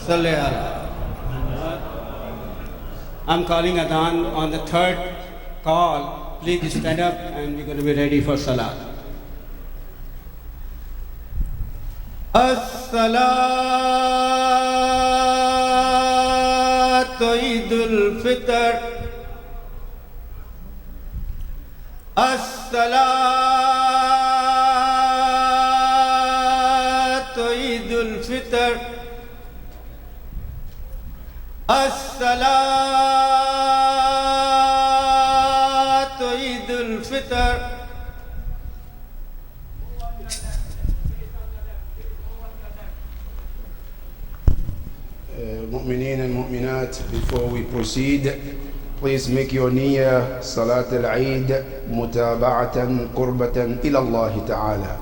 Salli ala. I'm calling Adhan on the third call. Please stand up and we're going to be ready for Salah. As-salatu Eidul Fitr. As-salatu Eidul Fitr. As-salatu Eidul Fitr. Mu'mineen and mu'minat, before we proceed, please make your niyyah Salat al-Eid mutaba'atan qurbatan ila Allah Ta'ala.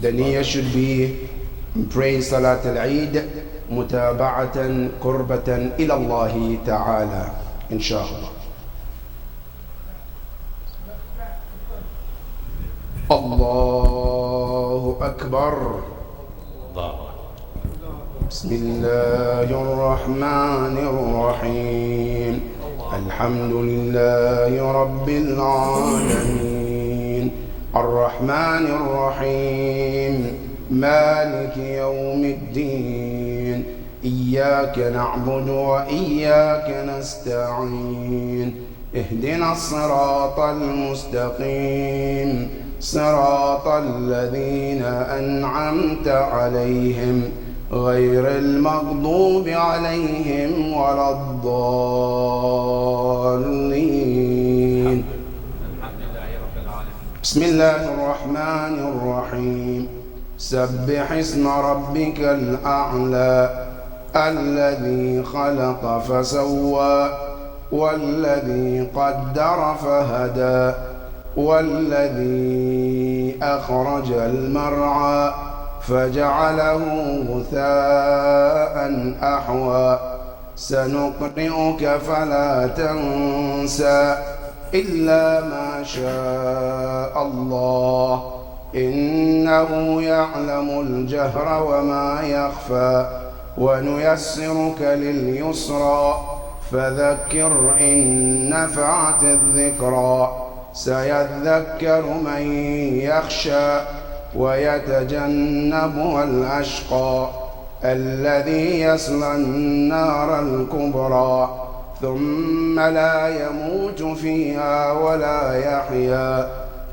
The niyyah should be praying Salat al-Eid mutaba'atan qurbatan ila Allah Ta'ala, inshallah. Allahu Akbar. بسم الله الرحمن الرحيم الحمد لله رب العالمين الرحمن الرحيم مالك يوم الدين إياك نعبد وإياك نستعين اهدنا الصراط المستقيم صراط الذين أنعمت عليهم غير المغضوب عليهم ولا الضالين. بسم الله الرحمن الرحيم سبح اسم ربك الأعلى الذي خلق فسوى والذي قدر فهدى والذي أخرج المرعى فجعله غثاء أحوى سنقرئك فلا تنسى إلا ما شاء الله إنه يعلم الجهر وما يخفى ونيسرك لليسرى فذكر إن نفعت الذكرى سيذكر من يخشى ويتجنبها الأشقى الذي يصلى النار الكبرى ثم لا يموت فيها ولا يحيا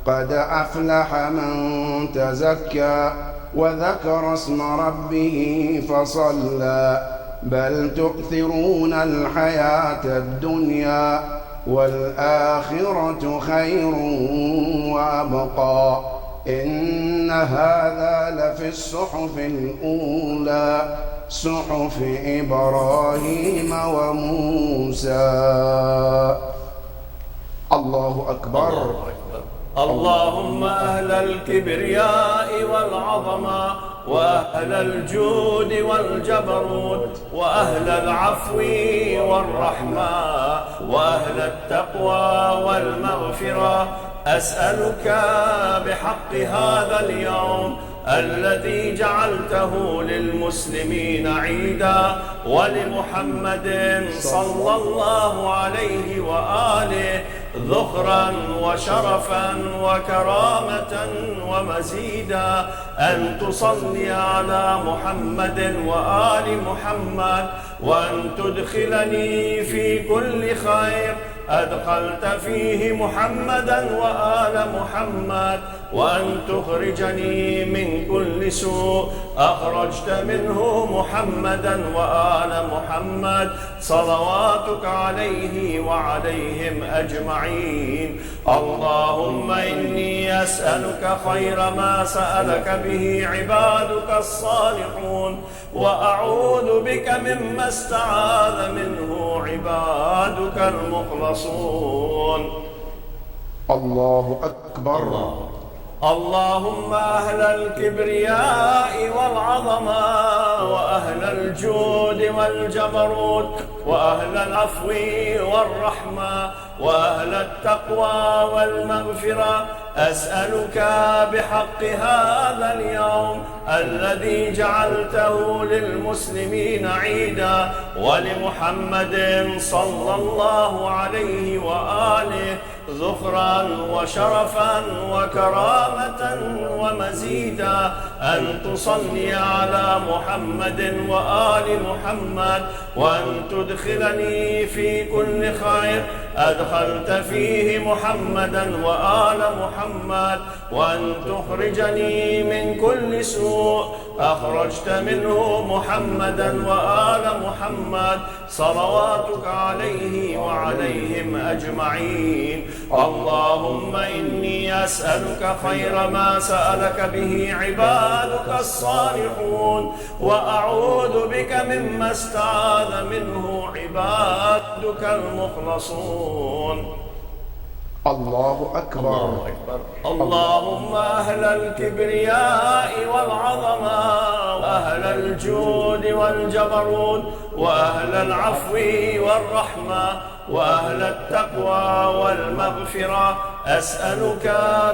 قد أفلح من تزكى وذكر اسم ربه فصلى بل تؤثرون الحياة الدنيا والآخرة خير وأبقى إن هذا لفي الصحف الأولى صحف إبراهيم وموسى. الله أكبر. اللهم أهل الكبرياء والعظمة وأهل الجود والجبروت وأهل العفو والرحمة وأهل التقوى والمغفرة أسألك بحق هذا اليوم الذي جعلته للمسلمين عيدا ولمحمد صلى الله عليه وآله ذخرا وشرفا وكرامة ومزيدا أن تصلي على محمد وآل محمد وأن تدخلني في كل خير أدخلت فيه محمدا وآل محمد وأن تخرجني من كل سوء أخرجت منه محمدا وآل محمد صلواتك عليه وعليهم أجمعين. اللهم إني أسألك خير ما سألك به عبادك الصالحون وأعوذ بك مما استعاذ منه عبادك المخلصون. الله أكبر. اللهم أهل الكبرياء والعظمة وأهل الجود والجبروت وأهل العفو والرحمة وأهل التقوى والمغفرة أسألك بحق هذا اليوم الذي جعلته للمسلمين عيدا ولمحمد صلى الله عليه وآله ذخرا وشرفا وكرامة ومزيدا أن تصلي على محمد وآل محمد وأن تدخلني في كل خير أدخلت فيه محمدا وآل محمد وأن تخرجني من كل سوء أخرجت منه محمدا وآل محمد صلواتك عليه وعليهم أجمعين. اللهم إني أسألك خير ما سألك به عبادك الصالحون وأعوذ بك مما استعاذ منه عبادك المخلصون. الله أكبر. الله أكبر. اللهم أهل الكبرياء والعظمة وأهل الجود والجبروت وأهل العفو والرحمة وأهل التقوى والمغفرة أسألك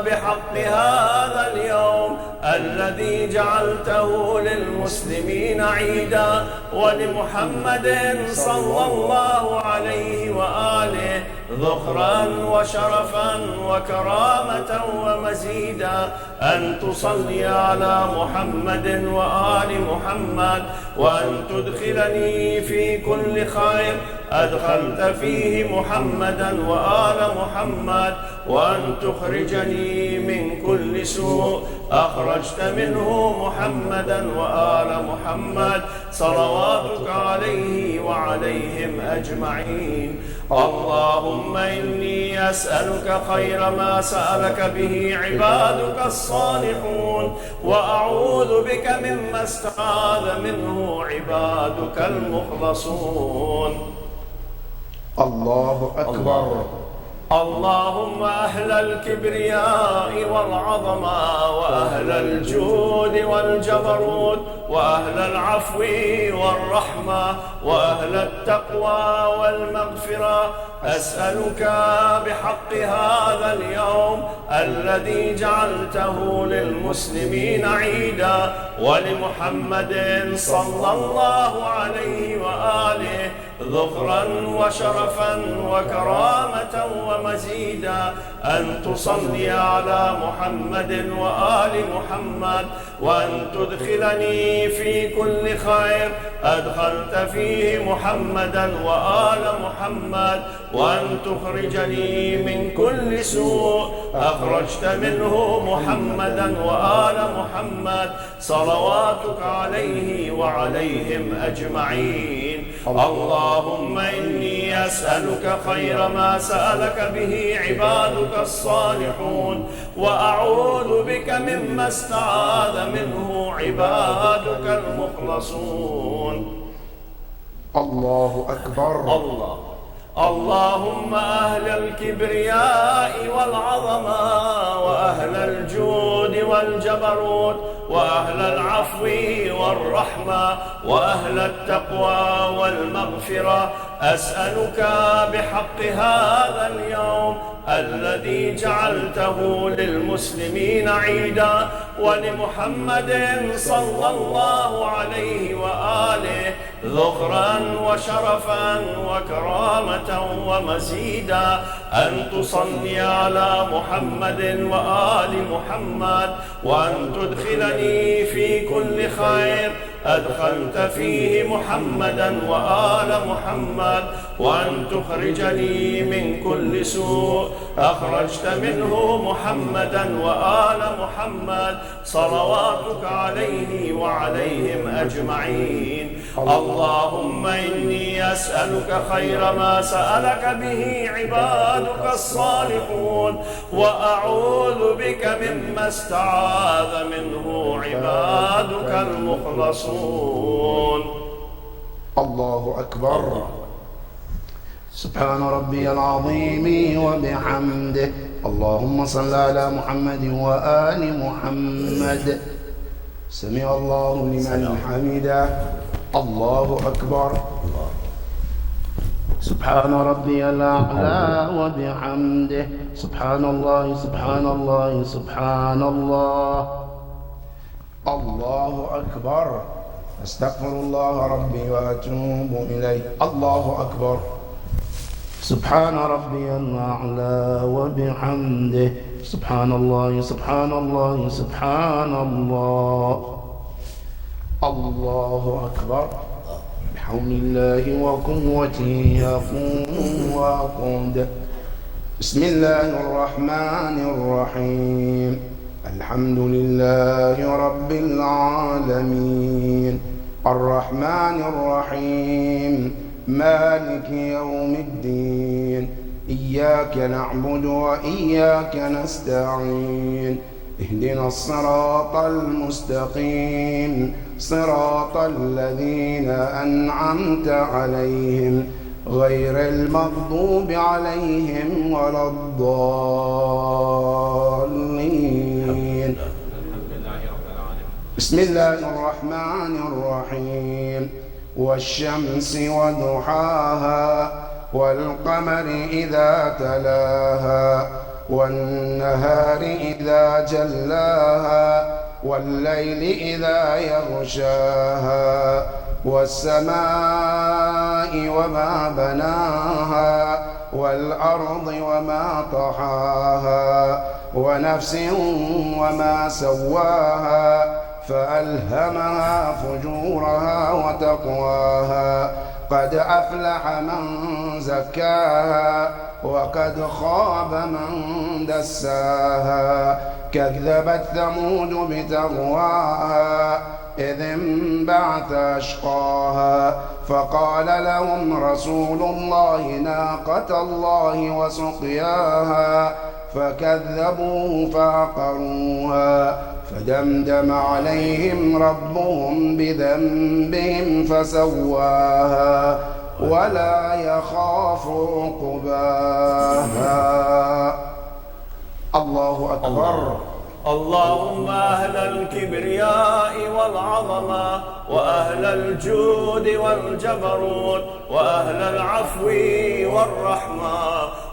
بحق هذا اليوم الذي جعلته للمسلمين عيدا ولمحمد صلى الله عليه وآله ذخرا وشرفا وكرامة ومزيدا أن تصلي على محمد وآل محمد وأن تدخلني في كل خير أدخلت فيه محمدا وآل محمد وأن تخرجني من كل سوء أخرجت منه محمدا وآل محمد صلواتك عليه وعليهم أجمعين. اللهم إني أسألك خير ما سألك به عبادك الصالحون وأعوذ بك مما استعاذ منه عبادك المخلصون. الله أكبر. اللهم أهل الكبرياء والعظمة وأهل الجود والجبروت وأهل العفو والرحمة وأهل التقوى والمغفرة أسألك بحق هذا اليوم الذي جعلته للمسلمين عيدا ولمحمد صلى الله عليه وآله ذخرا وشرفا وكرامة ومزيدا أن تصلي على محمد وآل محمد وأن تدخلني في كل خير أدخلت فيه محمدا وآل محمد وأن تخرجني من كل سوء أخرجت منه محمدا وآل محمد صلواتك عليه وعليهم أجمعين. اللهم إني أسألك خير ما سألك به عبادك الصالحون وأعوذ بك مما استعاذ منه عبادك المخلصون. الله أكبر. الله. اللهم أهل الكبرياء والعظمة وأهل الجود والجبروت وأهل العفو والرحمة وأهل التقوى والمغفرة أسألك بحق هذا اليوم الذي جعلته للمسلمين عيدا ولمحمد صلى الله عليه وآله ذخرا وشرفا وكرامة ومزيدا أن تصلي على محمد وآل محمد وأن تدخلني في كل خير أدخلت فيه محمدا وآل محمد وأن تخرجني من كل سوء أخرجت منه محمدا وآل محمد صلواتك عليه وعليهم أجمعين. اللهم إني أسألك خير ما سألك به عبادك الصالحون وأعوذ بك مما استعاذ منه عبادك المخلصون. الله أكبر. سبحان ربي العظيم وبحمده. اللهم صل على محمد وآل محمد. سمع الله لمن حمده. الله أكبر. سبحان ربي الأعلى وبحمده. سبحان الله سبحان الله سبحان الله. الله أكبر. أستغفر الله ربي وأتوب إليه. الله أكبر. سبحان ربي الأعلى وبحمده. سبحان الله سبحان الله سبحان الله. الله أكبر. بحول الله وقوته يقوم وأقود. بسم الله الرحمن الرحيم. الحمد لله رب العالمين الرحمن الرحيم مالك يوم الدين إياك نعبد وإياك نستعين اهدنا الصراط المستقيم صراط الذين أنعمت عليهم غير المغضوب عليهم ولا الضالين. بسم الله الرحمن الرحيم. والشمس وضحاها والقمر إذا تلاها والنهار إذا جلاها والليل إذا يغشاها والسماء وما بناها والأرض وما طحاها ونفس وما سواها فألهمها فجورها وتقواها قد أفلح من زكاها وقد خاب من دساها كذبت ثمود بتغواها إذ انبعث أشقاها فقال لهم رسول الله ناقة الله وسقياها فكذبوه فعقروها فدمدم عليهم ربهم بذنبهم فسواها ولا يخاف عقباها. الله أكبر. اللهم أهل الكبرياء والعظمة وأهل الجود والجبروت وأهل العفو والرحمة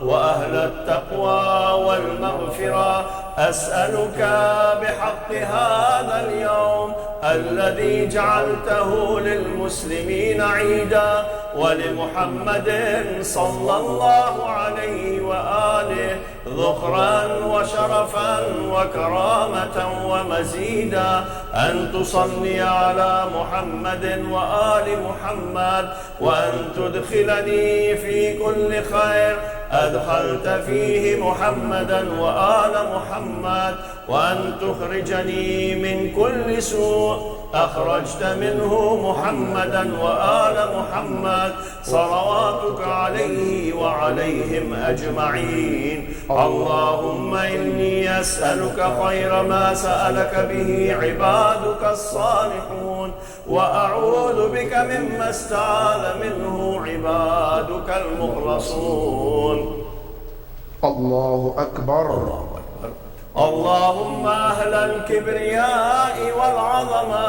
وأهل التقوى والمغفرة أسألك بحق هذا اليوم الذي جعلته للمسلمين عيدا ولمحمد صلى الله عليه وآله ذخرا وشرفا وكرامة ومزيدا أن تصلي على محمد وآل محمد وأن تدخلني في كل خير أدخلت فيه محمدا وآل محمد وأن تخرجني من كل سوء أخرجت منه محمدا وآل محمد صلواتك عليه وعليهم أجمعين. اللهم إني أسألك خير ما سألك به عبادك الصالحون وأعوذ بك مما استعاذ منه عبادك المخلصون. الله أكبر. اللهم أهل الكبرياء والعظمة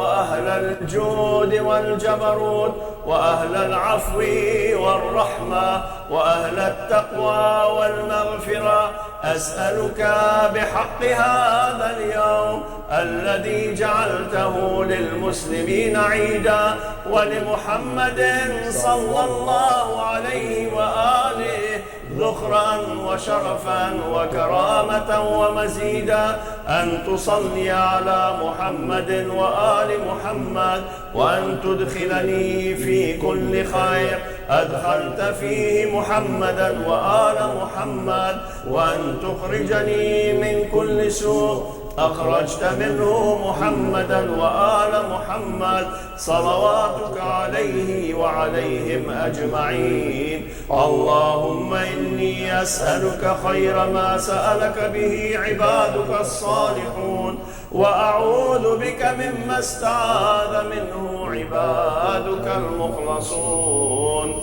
وأهل الجود والجبروت وأهل العفو والرحمة وأهل التقوى والمغفرة أسألك بحق هذا اليوم الذي جعلته للمسلمين عيدا ولمحمد صلى الله عليه وآله ذخرا وشرفا وكرامة ومزيدا أن تصلي على محمد وآل محمد وأن تدخلني في كل خير أدخلت فيه محمدا وآل محمد وأن تخرجني من كل سوء أخرجت منه محمدا وآل محمد صلواتك عليه وعليهم أجمعين. اللهم إني أسألك خير ما سألك به عبادك الصالحون وأعوذ بك مما استعاذ منه عبادك المخلصون.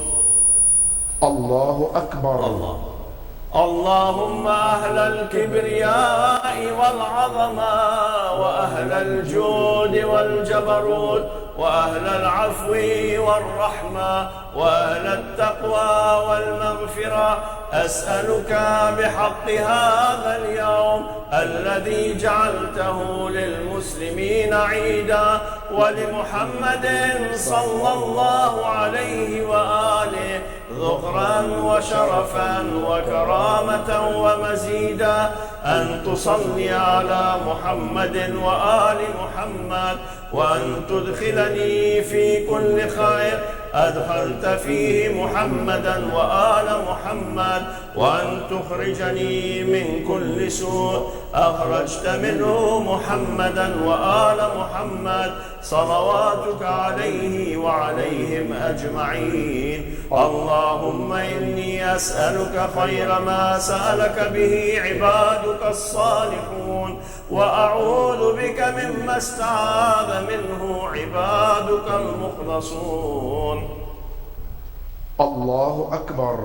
الله أكبر. اللهم أهل الكبرياء والعظمة وأهل الجود والجبروت وأهل العفو والرحمة وأهل التقوى والمغفرة أسألك بحق هذا اليوم الذي جعلته للمسلمين عيدا ولمحمد صلى الله عليه وآله ذخرا وشرفا وكرامة ومزيدا أن تصلي على محمد وآل محمد وأن تدخلني في كل خير أدخلت فيه محمدا وآل محمد وأن تخرجني من كل سوء أخرجت منه محمدا وآل محمد صلواتك عليه وعليهم أجمعين. اللهم إني أسألك خير ما سألك به عبادك الصالحون وأعوذ بك مما استعاذ منه عبادك المخلصون. الله أكبر.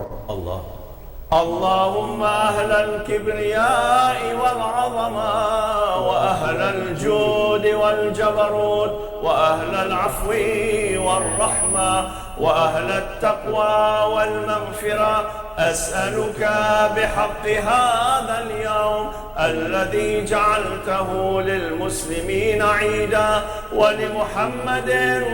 اللهم أهل الكبرياء والعظمة وأهل الجود والجبروت وأهل العفو والرحمة وأهل التقوى والمغفرة أسألك بحق هذا اليوم الذي جعلته للمسلمين عيدا ولمحمد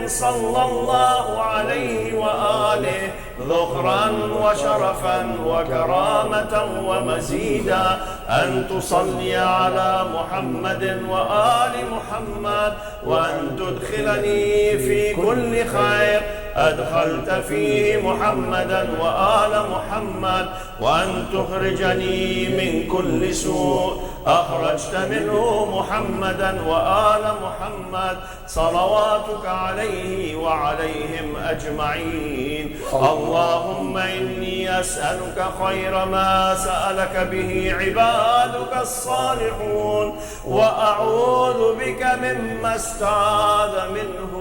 صلى الله عليه وآله ذخرا وشرفا وكرامة ومزيدا أن تصلي على محمد وآل محمد وأن تدخلني في كل خير أدخلت فيه محمدا وآل محمد وأن تخرجني من كل سوء أخرجت منه محمدا وآل محمد صلواتك عليه وعليهم أجمعين. اللهم إني أسألك خير ما سألك به عبادك الصالحون وأعوذ بك مما استعاذ منه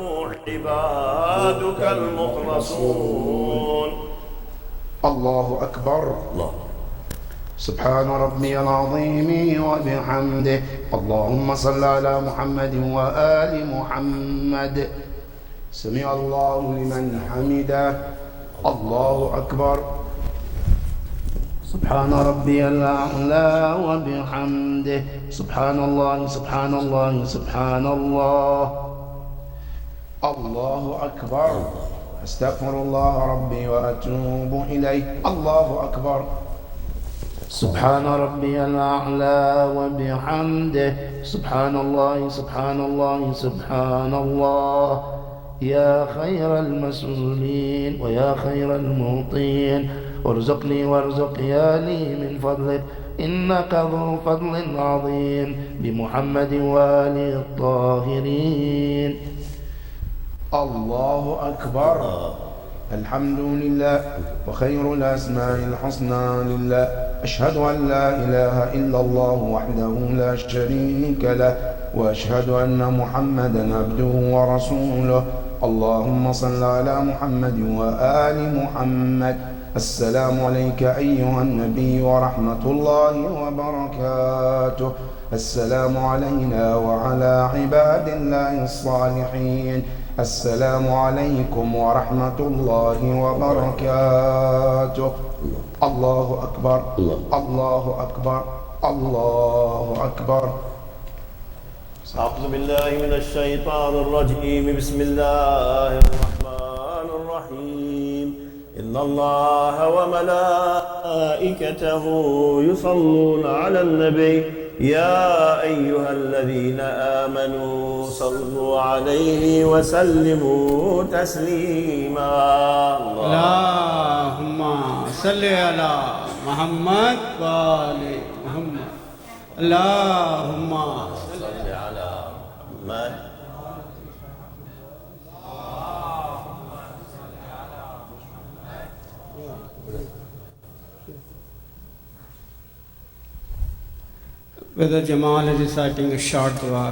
عبادك المخلصون. الله أكبر. سبحان ربي العظيم وبحمده. اللهم صل على محمد وآل محمد. سمع الله لمن حمده. الله أكبر. سبحان ربي الأعلى وبحمده. سبحان الله سبحان الله سبحان الله. الله أكبر. أستغفر الله ربي وأتوب إليه. الله أكبر. سبحان ربي الأعلى وبحمده. سبحان الله سبحان الله سبحان الله. يا خير المسؤولين ويا خير المعطين ارزقني وارزق يالي من فضلك إنك ذو فضل عظيم بمحمد وآله الطاهرين. الله أكبر. الحمد لله وخير الأسماء الحسنى لله. أشهد أن لا إله إلا الله وحده لا شريك له وأشهد أن محمدا عبده ورسوله. اللهم صل على محمد وآل محمد. السلام عليك أيها النبي ورحمة الله وبركاته. السلام علينا وعلى عباد الله الصالحين. السلام عليكم ورحمة الله وبركاته. الله أكبر الله أكبر الله أكبر. أعوذ بالله من الشيطان الرجيم. بسم الله الرحمن الرحيم. إن الله وملائكته يصلون على النبي يا أيها الذين آمنوا صلوا عليه وسلموا تسليما. اللهم صل على محمد وآل محمد. اللهم صل على محمد. Brother Jamal is reciting a short dua.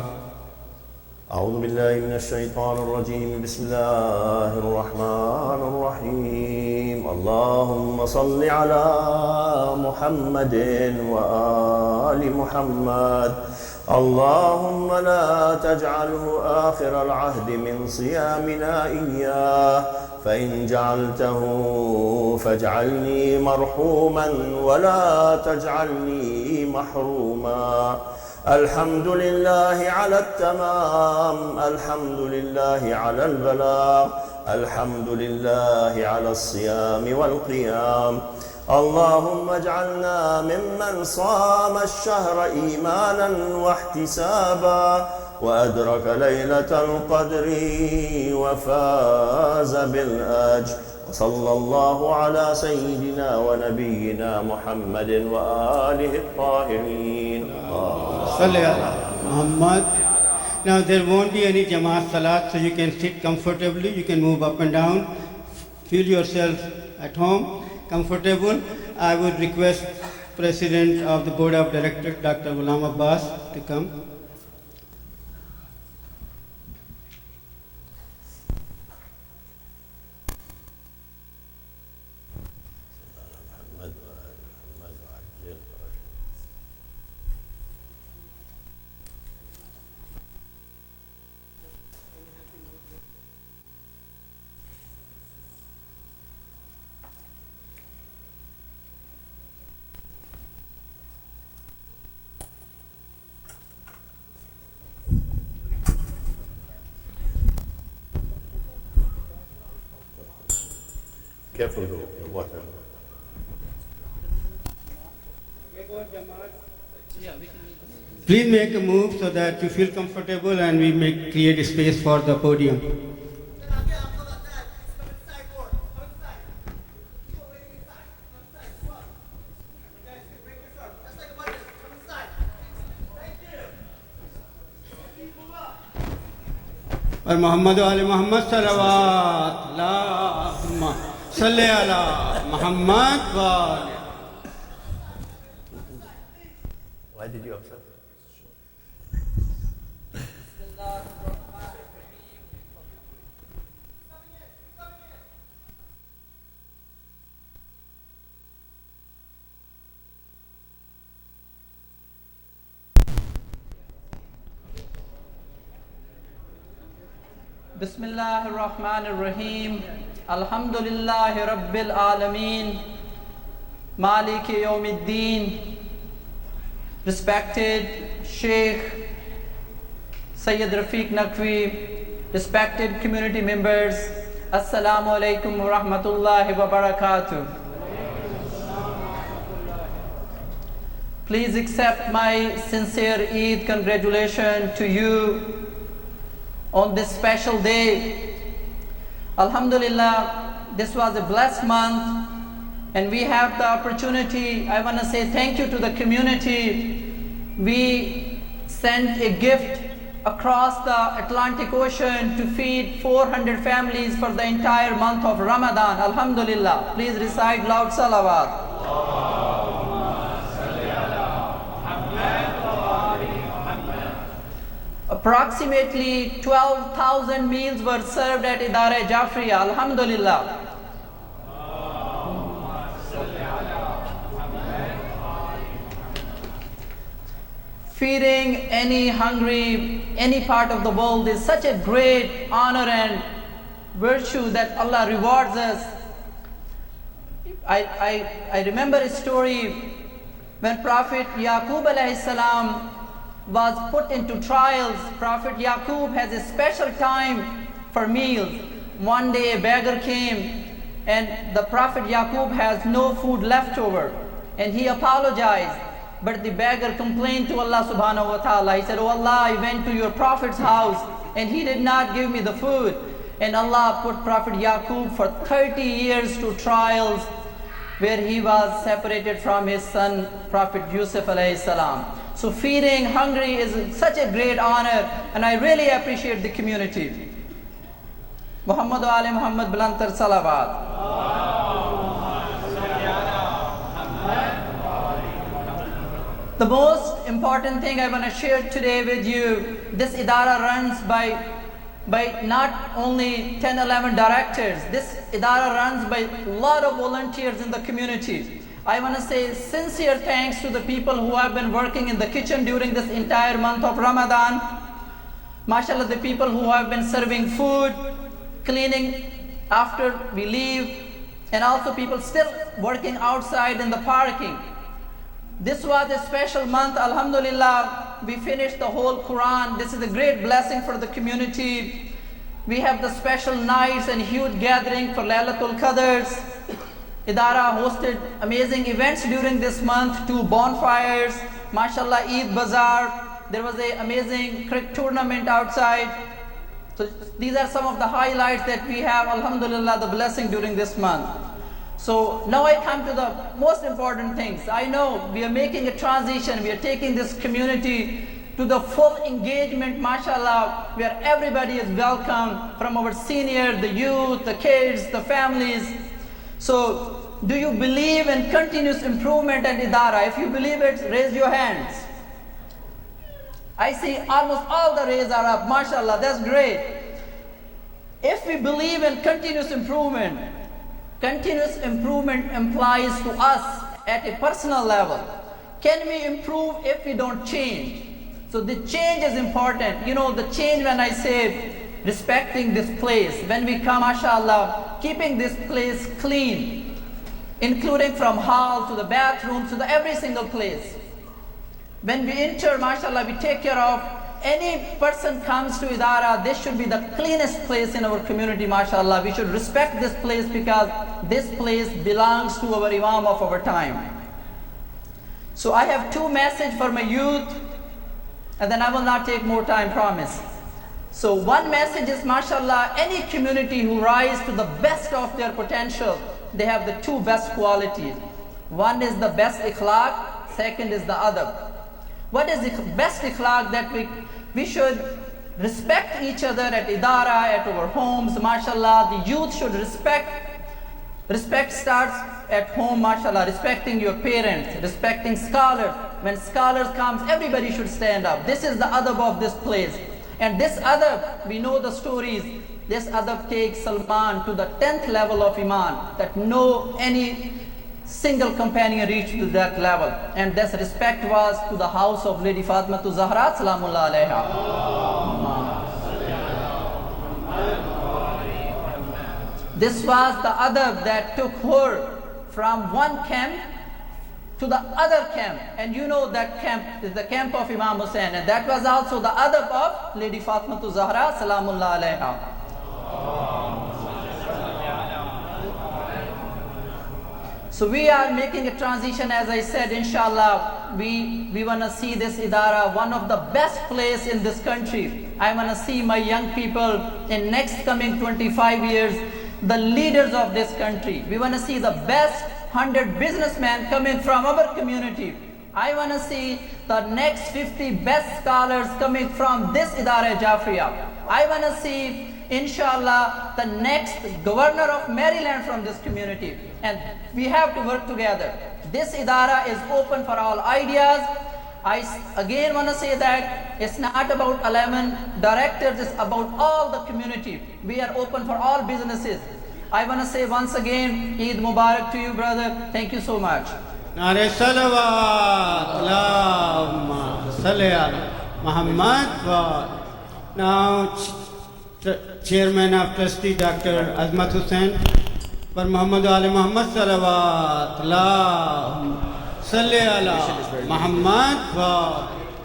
أعوذ بالله من الشيطان الرجيم. بسم الله الرحمن الرحيم. اللهم صل على محمد وآل محمد اللهم لا تجعله آخر العهد من صيامنا إياه، فإن جعلته فاجعلني مرحوما ولا تجعلني محروما. الحمد لله على التمام، الحمد لله على البلاغ، الحمد لله على الصيام والقيام. اللهم اجعلنا ممن صام الشهر إيمانا واحتسابا وأدرك ليلة القدر وفاز بالأجر. وصلى الله على سيدنا ونبينا محمد وآله الطاهرين. Salli ala Muhammad. Now there won't be any Jamaat Salat, so you can sit comfortably, you can move up and down, feel yourself at home, comfortable. I would request President of the Board of Directors, Dr. Ghulam Abbas, to come. Careful with the water. Please make a move so that you feel comfortable and we may create a space for the podium. और मोहम्मद वाले मोहम्मद सलवात अल्लाहुम्मा सल्ले अला मोहम्मद वाले. Why did you observe? Bismillahir Rahmanir Rahim. Alhamdulillahi Rabbil Alameen. Maliki Yawmiddin. Respected Sheikh Sayyid Rafiq Naqvi, respected community members, Assalamu alaikum wa rahmatullahi wa barakatuh. Please accept my sincere Eid congratulations to you on this special day. Alhamdulillah, this was a blessed month and we have the opportunity. I want to say thank you to the community. We sent a gift across the Atlantic Ocean to feed 400 families for the entire month of Ramadan. Alhamdulillah. Please recite loud salawat. Approximately 12,000 meals were served at Idara Jafriya. Alhamdulillah. Feeding any hungry, any part of the world is such a great honor and virtue that Allah rewards us. I remember a story when Prophet Yaqub alayhi salam was put into trials. Prophet Yaqub has a special time for meals. One day a beggar came and the Prophet Yaqub has no food left over and he apologized. But the beggar complained to Allah subhanahu wa ta'ala. He said, "Oh Allah, I went to your Prophet's house and he did not give me the food." And Allah put Prophet Yaqub for 30 years to trials where he was separated from his son Prophet Yusuf alayhi salam. So feeding hungry is such a great honor and I really appreciate the community. Muhammad wa ali Muhammad Bilantar Salawat. The most important thing I want to share today with you, this Idara runs by not only 10, 11 directors. This Idara runs by a lot of volunteers in the community. I want to say sincere thanks to the people who have been working in the kitchen during this entire month of Ramadan. MashaAllah, the people who have been serving food, cleaning after we leave, and also people still working outside in the parking. This was a special month, alhamdulillah. We finished the whole Quran. This is a great blessing for the community. We have the special nights and huge gathering for Laylatul Qadrs. Idara hosted amazing events during this month, 2 bonfires, mashallah, Eid Bazaar. There was an amazing cricket tournament outside. So these are some of the highlights that we have, alhamdulillah, the blessing during this month. So now I come to the most important things. I know we are making a transition. We are taking this community to the full engagement, mashallah, where everybody is welcome, from our seniors, the youth, the kids, the families. So, do you believe in continuous improvement at Idara? If you believe it, raise your hands. I see almost all the raise are up, mashallah, that's great. If we believe in continuous improvement implies to us at a personal level. Can we improve if we don't change? So the change is important. You know, the change, when I say respecting this place, when we come, mashallah, keeping this place clean, including from hall to the bathroom to the every single place. When we enter, mashallah, we take care of any person comes to Idara. This should be the cleanest place in our community, mashallah. We should respect this place because this place belongs to our Imam of our time. So I have 2 messages for my youth, and then I will not take more time, promise. So one message is, mashallah, any community who rise to the best of their potential, they have the 2 best qualities. One is the best ikhlaq, second is the adab. What is the best ikhlaq? That we should respect each other at Idara, at our homes, mashallah. The youth should respect. Respect starts at home, mashallah, respecting your parents, respecting scholars. When scholars comes, everybody should stand up. This is the adab of this place. And this adab, we know the stories. This adab takes Salman to the 10th level of Iman, that no any single companion reached to that level. And this respect was to the house of Lady Fatima Zahra, salamullah alayha. This was the adab that took her from one camp to the other camp. And you know that camp is the camp of Imam Hussain. And that was also the adab of Lady Fatima Zahra, salamullah alayha. So we are making a transition, as I said, inshallah. We want to see this Idara one of the best place in this country. I want to see my young people in next coming 25 years, the leaders of this country. We want to see the best 100 businessmen coming from our community. I want to see the next 50 best scholars coming from this Idara Jafriya. I want to see, inshallah, the next governor of Maryland from this community. And we have to work together. This Idara is open for all ideas. I again want to say that it's not about 11 directors, it's about all the community. We are open for all businesses. I want to say once again, Eid Mubarak to you, brother. Thank you so much. Nare salawat, Allahumma salli ala Muhammad. Now, Chairman of Trustee Dr. Azmat Hussain, for Muhammad Ali Muhammad salawat, Allahumma salli ala Muhammad.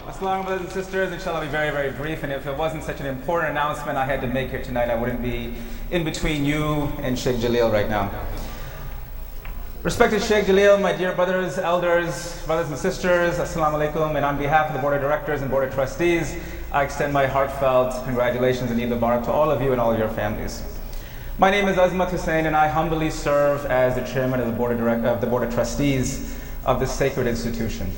Assalamu brothers and sisters, inshallah I'll be very, very brief, and if it wasn't such an important announcement I had to make here tonight, I wouldn't be in between you and Sheikh Jaleel right now. Respected Sheikh Jaleel, my dear brothers, elders, brothers and sisters, assalamu alaikum, and on behalf of the Board of Directors and Board of Trustees, I extend my heartfelt congratulations and Eid Mubarak to all of you and all of your families. My name is Azmat Hussain, and I humbly serve as the Chairman of the Board of Trustees of this sacred institution.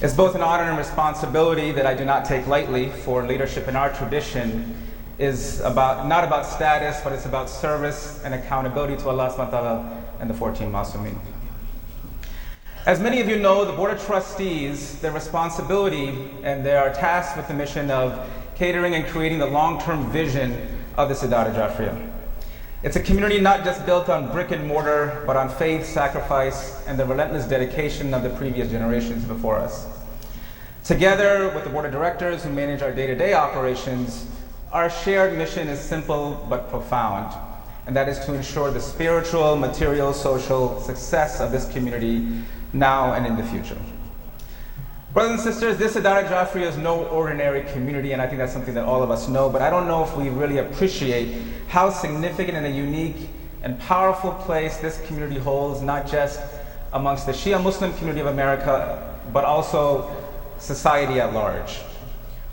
It's both an honor and responsibility that I do not take lightly, for leadership in our tradition is not about status, but it's about service and accountability to Allah subhanahu wa ta'ala and the 14 Masumin. As many of you know, the Board of Trustees, their responsibility and they are tasked with the mission of catering and creating the long-term vision of the Idara Jafriya. It's a community not just built on brick and mortar, but on faith, sacrifice, and the relentless dedication of the previous generations before us. Together with the board of directors who manage our day-to-day operations, our shared mission is simple but profound, and that is to ensure the spiritual, material, social success of this community now and in the future. Brothers and sisters, this Idara Jafriya is no ordinary community, and I think that's something that all of us know, but I don't know if we really appreciate how significant and a unique and powerful place this community holds, not just amongst the Shia Muslim community of America, but also society at large.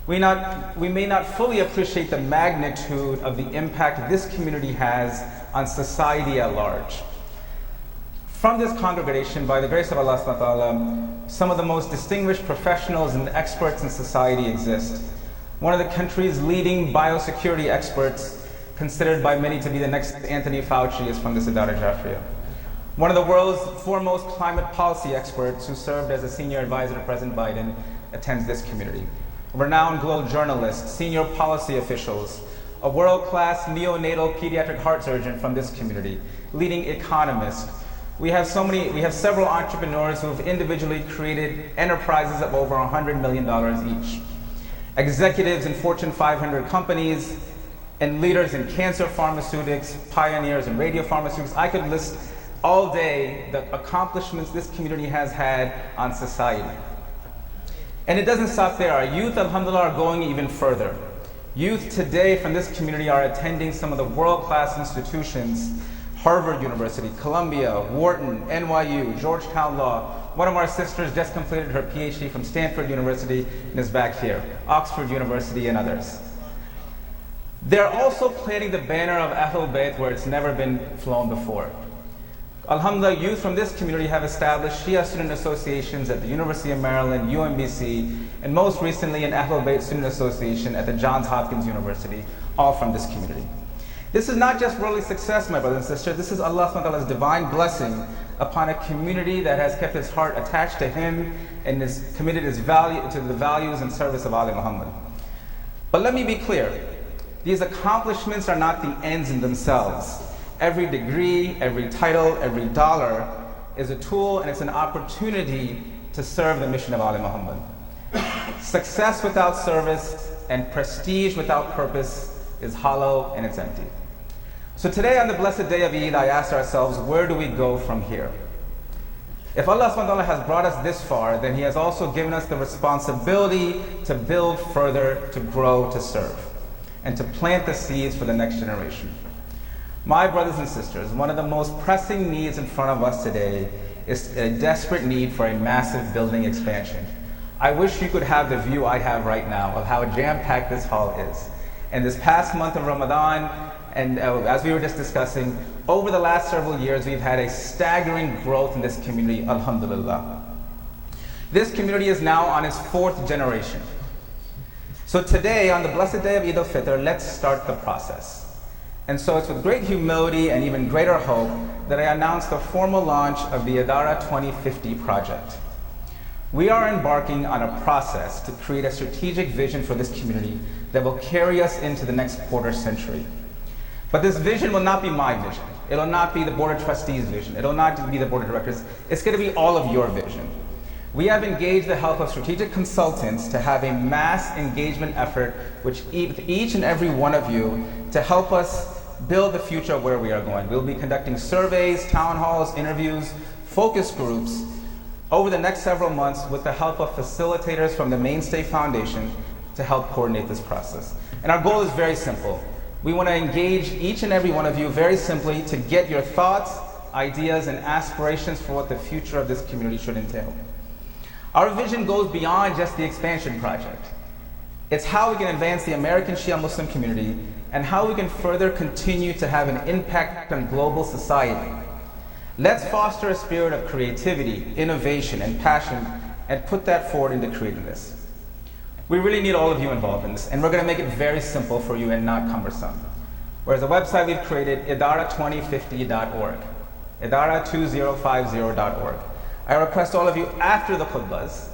We may not fully appreciate the magnitude of the impact this community has on society at large. From this congregation, by the grace of Allah subhanahu wa ta'ala, some of the most distinguished professionals and experts in society exist. One of the country's leading biosecurity experts, considered by many to be the next Anthony Fauci, is from this Idara Jafriya. One of the world's foremost climate policy experts, who served as a senior advisor to President Biden, attends this community. Renowned global journalists, senior policy officials, a world-class neonatal pediatric heart surgeon from this community, leading economists. We have several entrepreneurs who have individually created enterprises of over $100 million each. Executives in Fortune 500 companies and leaders in cancer pharmaceutics, pioneers in radiopharmaceuticals. I could list all day the accomplishments this community has had on society. And it doesn't stop there. Our youth, alhamdulillah, are going even further. Youth today from this community are attending some of the world-class institutions: Harvard University, Columbia, Wharton, NYU, Georgetown Law. One of our sisters just completed her PhD from Stanford University and is back here, Oxford University, and others. They're also planting the banner of Ahlul Bayt where it's never been flown before. Alhamdulillah, youth from this community have established Shia student associations at the University of Maryland, UMBC, and most recently an Ahlul Bayt student association at the Johns Hopkins University, all from this community. This is not just worldly success, my brothers and sisters. This is Allah subhanahu wa ta'ala's divine blessing upon a community that has kept its heart attached to Him and is committed its value to the values and service of Ali Muhammad. But let me be clear. These accomplishments are not the ends in themselves. Every degree, every title, every dollar is a tool, and it's an opportunity to serve the mission of Ali Muhammad. Success without service and prestige without purpose is hollow and it's empty. So today, on the blessed day of Eid, I asked ourselves, where do we go from here? If Allah subhanahu wa ta'ala has brought us this far, then He has also given us the responsibility to build further, to grow, to serve, and to plant the seeds for the next generation. My brothers and sisters, one of the most pressing needs in front of us today is a desperate need for a massive building expansion. I wish you could have the view I have right now of how jam-packed this hall is. And this past month of Ramadan, and as we were just discussing, over the last several years, we've had a staggering growth in this community, alhamdulillah. This community is now on its 4th generation. So today, on the blessed day of Eid al-Fitr, let's start the process. And so it's with great humility and even greater hope that I announce the formal launch of the Idara 2050 project. We are embarking on a process to create a strategic vision for this community that will carry us into the next quarter century. But this vision will not be my vision. It will not be the Board of Trustees' vision. It will not be the Board of Directors. It's going to be all of your vision. We have engaged the help of strategic consultants to have a mass engagement effort with each and every one of you to help us build the future of where we are going. We'll be conducting surveys, town halls, interviews, focus groups over the next several months with the help of facilitators from the Mainstay Foundation to help coordinate this process. And our goal is very simple. We want to engage each and every one of you very simply to get your thoughts, ideas, and aspirations for what the future of this community should entail. Our vision goes beyond just the expansion project. It's how we can advance the American Shia Muslim community and how we can further continue to have an impact on global society. Let's foster a spirit of creativity, innovation, and passion and put that forward into creating this. We really need all of you involved in this, and we're going to make it very simple for you and not cumbersome. Whereas the website we've created, idara2050.org, idara2050.org. I request all of you after the khutbahs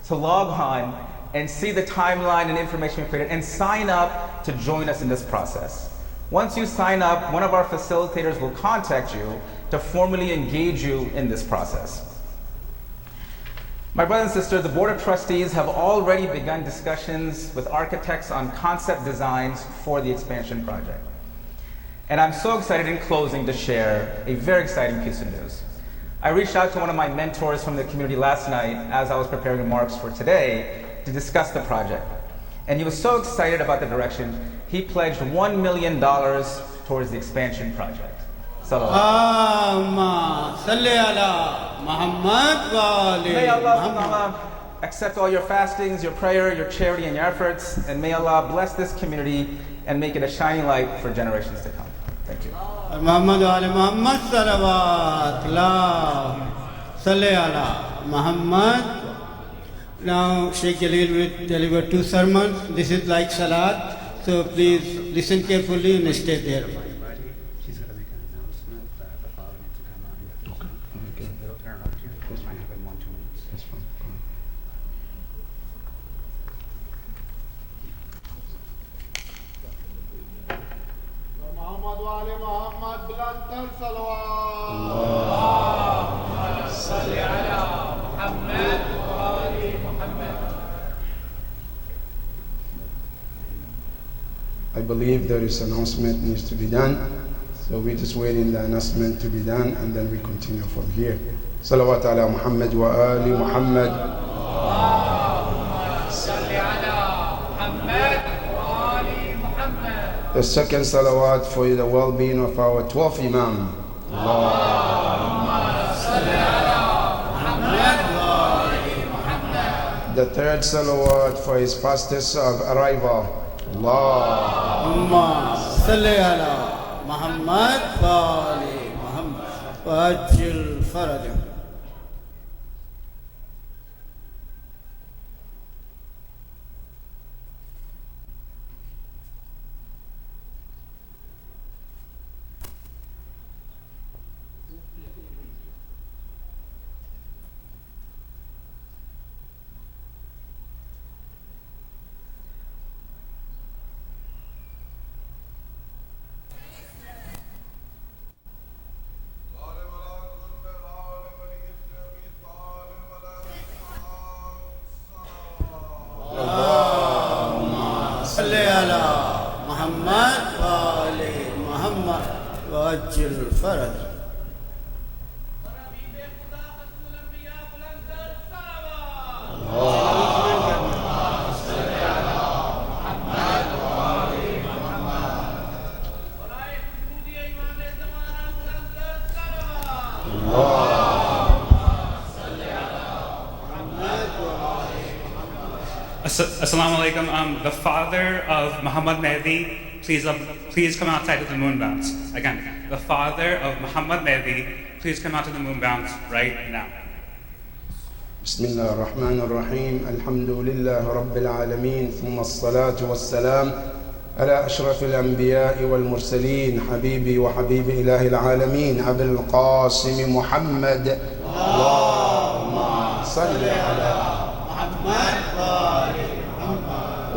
to log on and see the timeline and information we created and sign up to join us in this process. Once you sign up, one of our facilitators will contact you to formally engage you in this process. My brothers and sisters, the Board of Trustees have already begun discussions with architects on concept designs for the expansion project. And I'm so excited in closing to share a very exciting piece of news. I reached out to one of my mentors from the community last night as I was preparing remarks for today to discuss the project. And he was so excited about the direction, he pledged $1 million towards the expansion project. Salawat. Allahumma salli ala Muhammad wa ali May Allah Muhammad. subhanahu wa ta'ala accept all your fastings, your prayer, your charity, and your efforts, and may Allah bless this community and make it a shining light for generations to come. Thank you. Muhammad wa ali Muhammad salawat. La salli ala Muhammad. Now Sheikh Jalil will deliver 2 sermons. This is like salat, so please listen carefully and stay there. She's going to make an announcement that the father needs to come out. Okay. It'll interrupt you. This might happen 1-2 minutes. That's fine. محمد وعلي محمد بلانتر صلوات I believe there is announcement needs to be done. So we're just waiting the announcement to be done and then we continue from here. Salawat ala Muhammad wa ali Muhammad. The second salawat for the well-being of our 12th Imam. The third salawat for his fastest of arrival. Allah. Allahumma salli ala Muhammad wa ali Muhammad wa ajil farajah. صل على محمد وآل محمد وعجل فرج. Assalamu alaikum. The father of Muhammad Mehdi, please come outside of the moon bounce. Again, the father of Muhammad Mehdi, please come out to the moon bounce right now. بسم الله الرحمن الرحيم الحمد لله رب العالمين ثم الصلاة والسلام على أشرف الأنبياء والمرسلين حبيبي وحبيب إله العالمين أبي القاسم محمد اللهم صل على محمد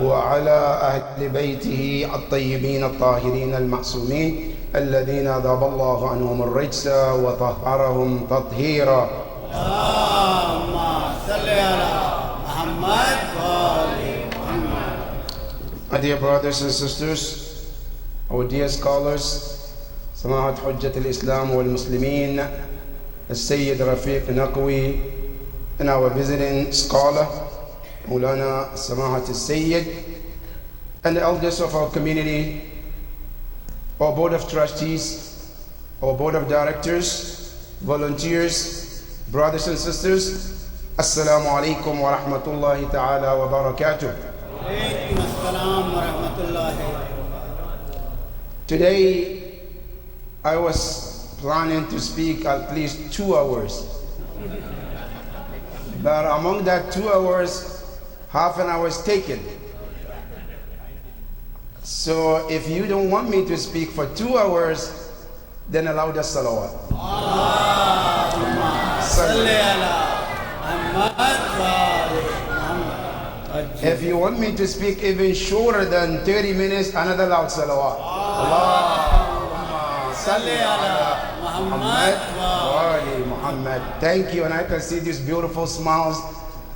وعلى أهل بيته الطيبين الطاهرين المعصومين الذين ذهب الله عنهم الرجس وطهرهم تطهيرا. My dear brothers and sisters, our dear scholars, سماحة حجة الإسلام والمسلمين, السيد رفيق نقوي, and our visiting scholar, Maulana Samahat al-Sayyid, and the elders of our community, our board of trustees, our board of directors, volunteers, brothers and sisters, Assalamu alaikum wa rahmatullahi ta'ala wa barakatuh. Today, I was planning to speak at least 2 hours. But among that 2 hours, half an hour is taken. So if you don't want me to speak for 2 hours, then allow the salawat. If you want me to speak even shorter than 30 minutes, another loud salawat. Allahumma salli ala Muhammad wa ali Muhammad. Thank you, and I can see these beautiful smiles.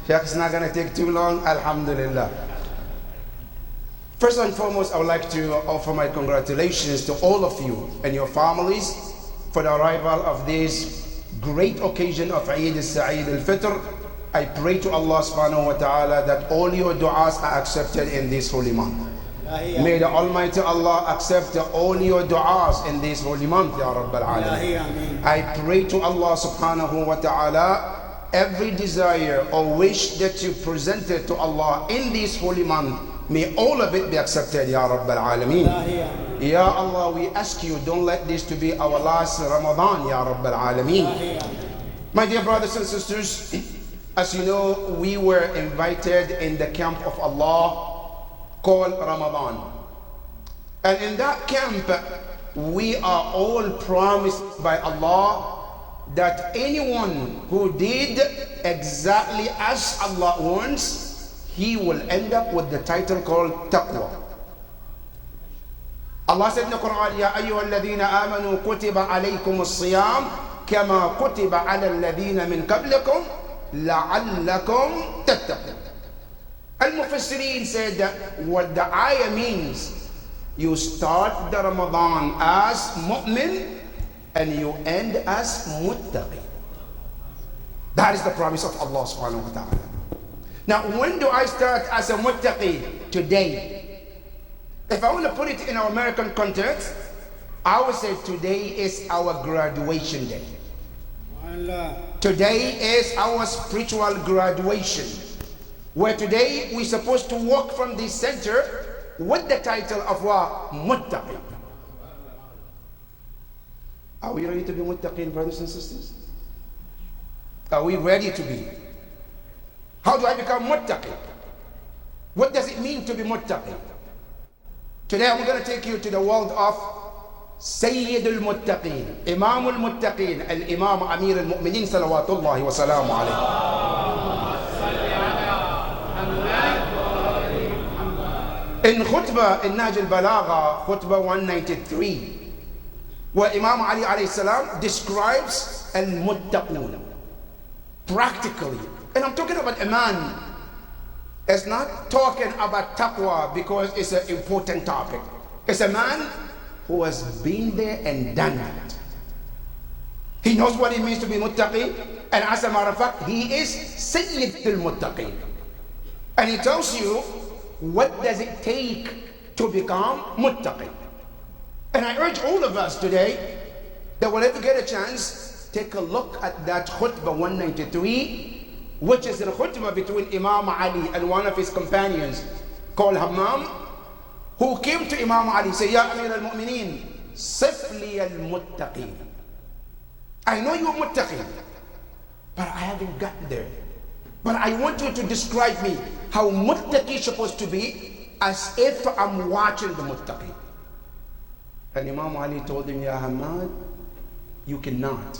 Sheikh's not going to take too long. Alhamdulillah. First and foremost, I would like to offer my congratulations to all of you and your families for the arrival of this great occasion of Eid al-Sa'id al-Fitr. I pray to Allah subhanahu wa ta'ala that all your du'as are accepted in this holy month. May the Almighty Allah accept all your du'as in this holy month, Ya Rabbal Alameen. I pray to Allah subhanahu wa ta'ala every desire or wish that you presented to Allah in this holy month, may all of it be accepted, Ya Rabbal Alameen. Ya Allah, we ask you, don't let this to be our last Ramadan, Ya Rabbal Alameen. My dear brothers and sisters, as you know, we were invited in the camp of Allah called Ramadan. And in that camp, we are all promised by Allah that anyone who did exactly as Allah wants, he will end up with the title called Taqwa. Allah said in the Quran, Ya ayyuha alladhina amanu kutiba alaykum as-siyam kama kutiba ala alladhina min qablikum la'allakum tattaqun. Al-Mufassirin said that what the ayah means, you start the Ramadan as mu'min and you end as muttaqi. That is the promise of Allah subhanahu wa ta'ala. Now, when do I start as a muttaqi? Today. If I want to put it in our American context, I would say today is our graduation day. Today is our spiritual graduation, where today we're supposed to walk from this center with the title of what? Muttaqi. Are we ready to be muttaqin, brothers and sisters? Are we ready to be? How do I become muttaqi? What does it mean to be muttaqi? Today I'm going to take you to the world of Sayyid al-Muttaqin, Imam al-Muttaqin, al-Imam Amir al-Mu'minin, salawatullahi wa salamu alayhi. In Khutbah, in Nahj al-Balagha, Khutbah 193, where Imam Ali alayhi salam describes al-Muttaqun practically. And I'm talking about a man. It's not talking about taqwa because it's an important topic. It's a man who has been there and done it. He knows what it means to be muttaqi, and as a matter of fact, he is Sayyid al-Muttaqin. And he tells you what does it take to become muttaqi. And I urge all of us today that whenever you get a chance, take a look at that khutbah 193, which is a khutbah between Imam Ali and one of his companions called Hammam, who came to Imam Ali and said, Ya Amir al-Mu'mineen, sifli al-Muttaqin. I know you're muttaqin, but I haven't gotten there. But I want you to describe me how muttaqi is supposed to be, as if I'm watching the muttaqi. And Imam Ali told him, Ya Hammad, you cannot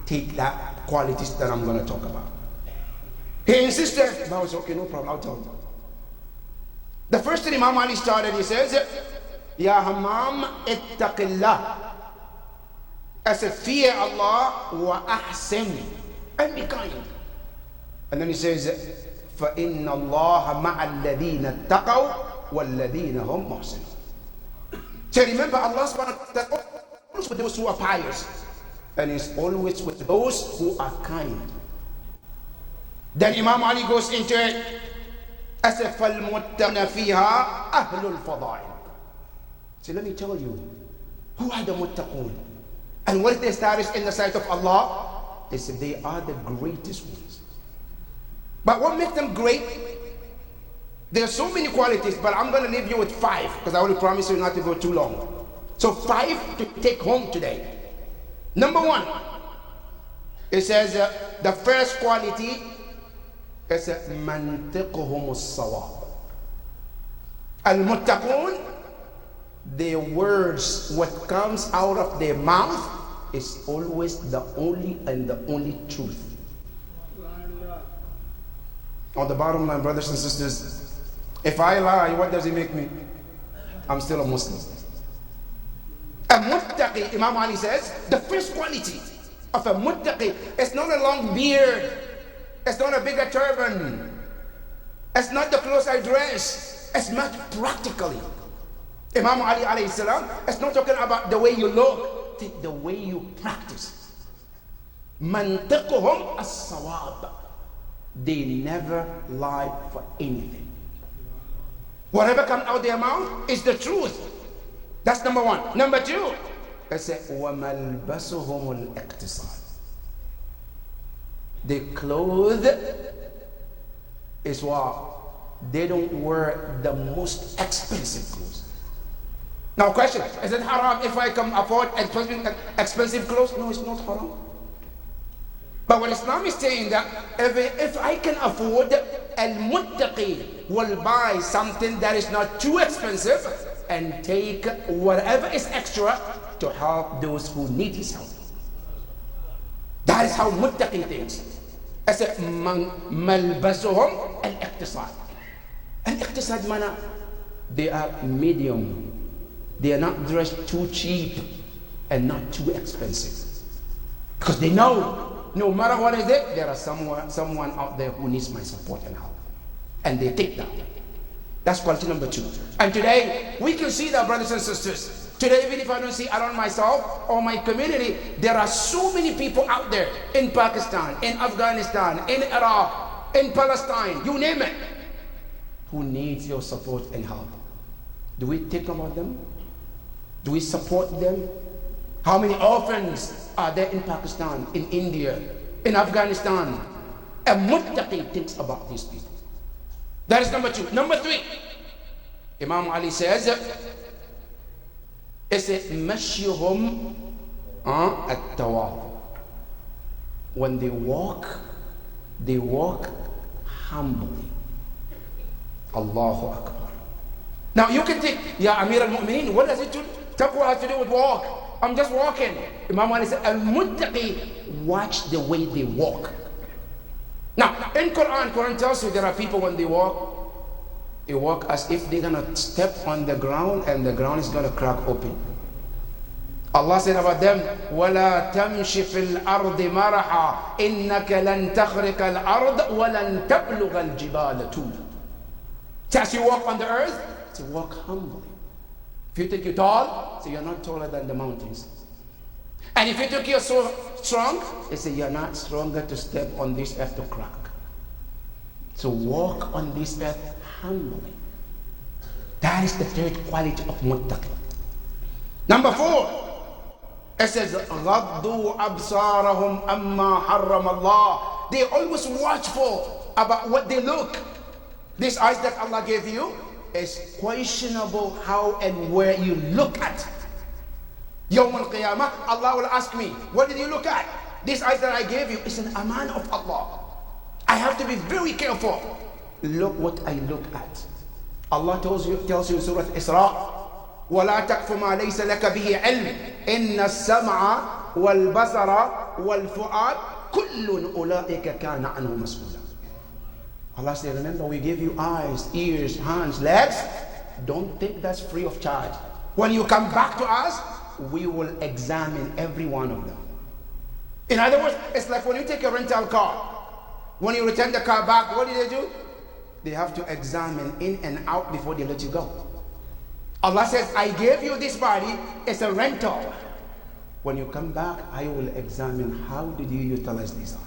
take that qualities that I'm going to talk about. He insisted. I was okay, no problem, I'll tell you. The first thing Imam Ali started, he says, Ya Hammam, ittaqillah. I said, fear Allah wa ahsin, and be kind. And then he says, فَإِنَّ اللَّهَ مَعَ الَّذِينَ اتَّقَوْا وَالَّذِينَ هُمْ مُحْسِنُونَ. So remember, Allah subhanahu wa ta'ala always with those who are pious, and is always with those who are kind. Then Imam Ali goes into it. أَسَفَ الْمُتَّقِينَ فِيهَا أَهْلُ الْفَضَائِلِ. So let me tell you, who are the muttaqun? And what is their status in the sight of Allah? They said they are the greatest ones. But what makes them great? There are so many qualities, but I'm going to leave you with 5, because I will promise you not to go too long. So 5 to take home today. Number 1, it says the first quality is mantiquhum as-sawab. Al-Muttaqun, their words, what comes out of their mouth is always the only and the only truth. On the bottom line, brothers and sisters, if I lie, what does it make me? I'm still a Muslim. A muttaqi, Imam Ali says, the first quality of a muttaqi is not a long beard, it's not a bigger turban, it's not the clothes I dress, it's much practically. Imam Ali alayhi salam is not talking about the way you look, the way you practice. Mantiquhum as-sawab. They never lie for anything. Whatever comes out their mouth is the truth. That's number one. Number two, it says, وَمَلْبَسُهُمُ الْإِقْتِصَادِ. The clothes is what? They don't wear the most expensive clothes. Now question, is it haram if I can afford expensive clothes? No, it's not haram. But what Islam is saying that if I can afford, al-muttaqi will buy something that is not too expensive and take whatever is extra to help those who need his help. That is how muttaqi thinks. I said, malbasuhum al-iqtisad. Al-iqtisad mana, they are medium. They are not dressed too cheap and not too expensive. Because they know, no matter what is it, there is someone out there who needs my support and help. And they take that. That's quality number two. And today, we can see that, brothers and sisters. Today, even if I don't see around myself or my community, there are so many people out there in Pakistan, in Afghanistan, in Iraq, in Palestine, you name it, who needs your support and help. Do we think about them? Do we support them? How many orphans are there in Pakistan, in India, in Afghanistan? A muttaqi thinks about these people. That is number two. Number three, Imam Ali says, it's a mashyuhum at-tawad. When they walk humbly. Allahu Akbar. Now you can think, Ya Amir al-Mu'mineen, what does it do? Taqwa has to do with walk. I'm just walking. Imam Ali said, al-muttaqi, watch the way they walk. Now, in Quran tells you there are people when they walk as if they're gonna step on the ground and the ground is gonna crack open. Allah said about them, وَلَا تَمْشِ فِي الْأَرْضِ مَرَحًا إِنَّكَ لَن تَخْرِقَ الْأَرْضَ وَلَن تَبْلُغَ الْجِبَالَ طُولًا. So as you walk on the earth, so walk humbly. If you think you're tall, so you're not taller than the mountains. And if you think you're so strong, they say you're not stronger to step on this earth to crack. So walk on this earth humbly. That is the third quality of muttaqi. Number four, it says, غَضُّوا أَبْصَارَهُمْ أَمَّا حَرَّمَ اللَّهِ. They're always watchful about what they look. These eyes that Allah gave you is questionable how and where you look at. Yawm al-Qiyamah, Allah will ask me, what did you look at? These eyes that I gave you is an aman of Allah. I have to be very careful. Look what I look at. Allah tells you in Surah Isra, وَلَا تَقْفُ مَا لَيْسَ لَكَ بِهِ عِلْمٍ إِنَّ السَّمْعَ وَالْبَصَرَ وَالْفُؤَادَ كُلٌّ أُولَٰئِكَ كَانَ عَنْهُ مَسْئُولًا. Allah said, remember we gave you eyes, ears, hands, legs. Don't think that's free of charge. When you come back to us, we will examine every one of them. In other words, it's like when you take a rental car. When you return the car back, what do? They have to examine in and out before they let you go. Allah says, I gave you this body, it's a rental. When you come back, I will examine how did you utilize these eyes?